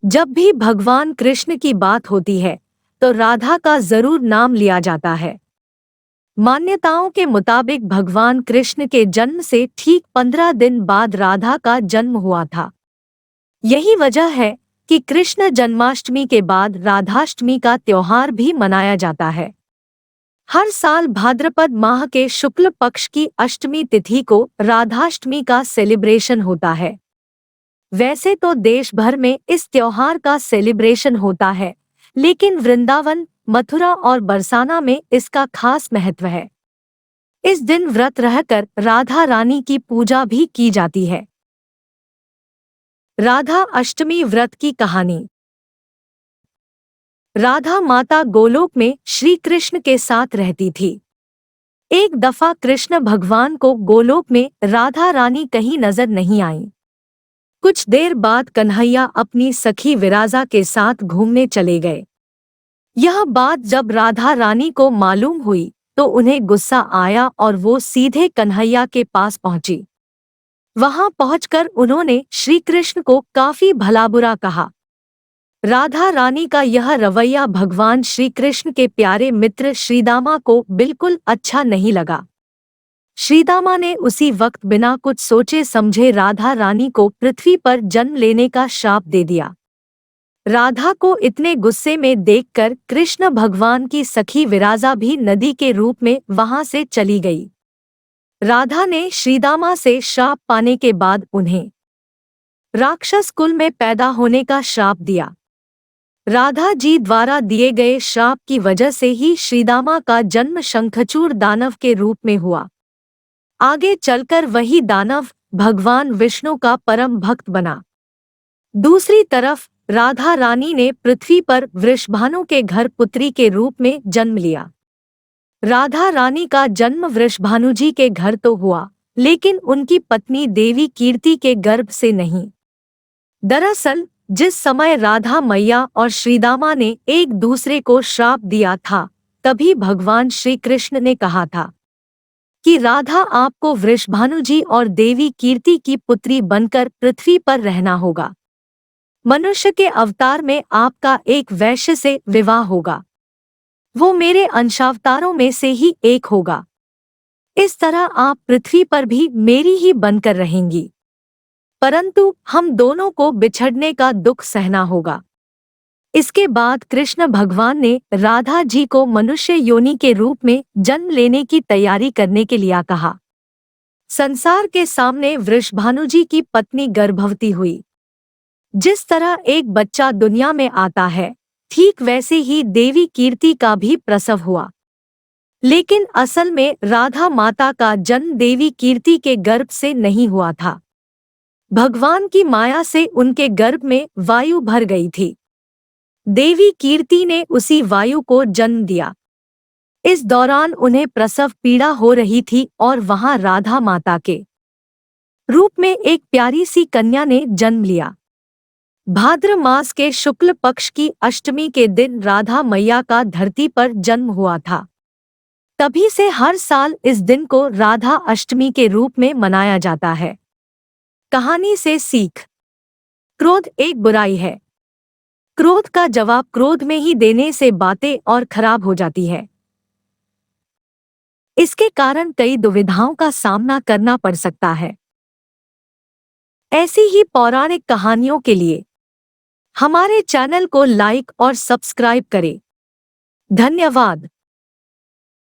जब भी भगवान कृष्ण की बात होती है तो राधा का जरूर नाम लिया जाता है। मान्यताओं के मुताबिक भगवान कृष्ण के जन्म से ठीक 15 दिन बाद राधा का जन्म हुआ था। यही वजह है कि कृष्ण जन्माष्टमी के बाद राधाष्टमी का त्योहार भी मनाया जाता है। हर साल भाद्रपद माह के शुक्ल पक्ष की अष्टमी तिथि को राधाष्टमी का सेलिब्रेशन होता है। वैसे तो देश भर में इस त्योहार का सेलिब्रेशन होता है, लेकिन वृंदावन, मथुरा और बरसाना में इसका खास महत्व है। इस दिन व्रत रहकर राधा रानी की पूजा भी की जाती है। राधा अष्टमी व्रत की कहानी। राधा माता गोलोक में श्री कृष्ण के साथ रहती थी। एक दफा कृष्ण भगवान को गोलोक में राधा रानी कहीं नजर नहीं आई। कुछ देर बाद कन्हैया अपनी सखी विराजा के साथ घूमने चले गए। यह बात जब राधा रानी को मालूम हुई तो उन्हें गुस्सा आया और वो सीधे कन्हैया के पास पहुंची। वहां पहुंचकर उन्होंने श्री कृष्ण को काफी भला बुरा कहा। राधा रानी का यह रवैया भगवान श्री कृष्ण के प्यारे मित्र श्रीदामा को बिल्कुल अच्छा नहीं लगा। श्रीदामा ने उसी वक्त बिना कुछ सोचे समझे राधा रानी को पृथ्वी पर जन्म लेने का श्राप दे दिया। राधा को इतने गुस्से में देखकर कृष्ण भगवान की सखी विराजा भी नदी के रूप में वहां से चली गई। राधा ने श्रीदामा से श्राप पाने के बाद उन्हें राक्षस कुल में पैदा होने का श्राप दिया। राधा जी द्वारा दिए गए श्राप की वजह से ही श्रीदामा का जन्म शंखचूड़ दानव के रूप में हुआ। आगे चलकर वही दानव भगवान विष्णु का परम भक्त बना। दूसरी तरफ राधा रानी ने पृथ्वी पर वृषभानु के घर पुत्री के रूप में जन्म लिया। राधा रानी का जन्म वृषभानु जी के घर तो हुआ, लेकिन उनकी पत्नी देवी कीर्ति के गर्भ से नहीं। दरअसल जिस समय राधा मैया और श्रीदामा ने एक दूसरे को श्राप दिया था, तभी भगवान श्री कृष्ण ने कहा था कि राधा आपको वृषभानु जी और देवी कीर्ति की पुत्री बनकर पृथ्वी पर रहना होगा। मनुष्य के अवतार में आपका एक वैश्य से विवाह होगा। वो मेरे अंशावतारों में से ही एक होगा। इस तरह आप पृथ्वी पर भी मेरी ही बनकर रहेंगी, परंतु हम दोनों को बिछड़ने का दुख सहना होगा। इसके बाद कृष्ण भगवान ने राधा जी को मनुष्य योनि के रूप में जन्म लेने की तैयारी करने के लिए कहा। संसार के सामने वृषभानु जी की पत्नी गर्भवती हुई। जिस तरह एक बच्चा दुनिया में आता है, ठीक वैसे ही देवी कीर्ति का भी प्रसव हुआ। लेकिन असल में राधा माता का जन्म देवी कीर्ति के गर्भ से नहीं हुआ था। भगवान की माया से उनके गर्भ में वायु भर गई थी। देवी कीर्ति ने उसी वायु को जन्म दिया। इस दौरान उन्हें प्रसव पीड़ा हो रही थी और वहां राधा माता के रूप में एक प्यारी सी कन्या ने जन्म लिया। भाद्र मास के शुक्ल पक्ष की अष्टमी के दिन राधा मैया का धरती पर जन्म हुआ था। तभी से हर साल इस दिन को राधा अष्टमी के रूप में मनाया जाता है। कहानी से सीख। क्रोध एक बुराई है। क्रोध का जवाब क्रोध में ही देने से बातें और खराब हो जाती है। इसके कारण कई दुविधाओं का सामना करना पड़ सकता है। ऐसी ही पौराणिक कहानियों के लिए हमारे चैनल को लाइक और सब्सक्राइब करें। धन्यवाद।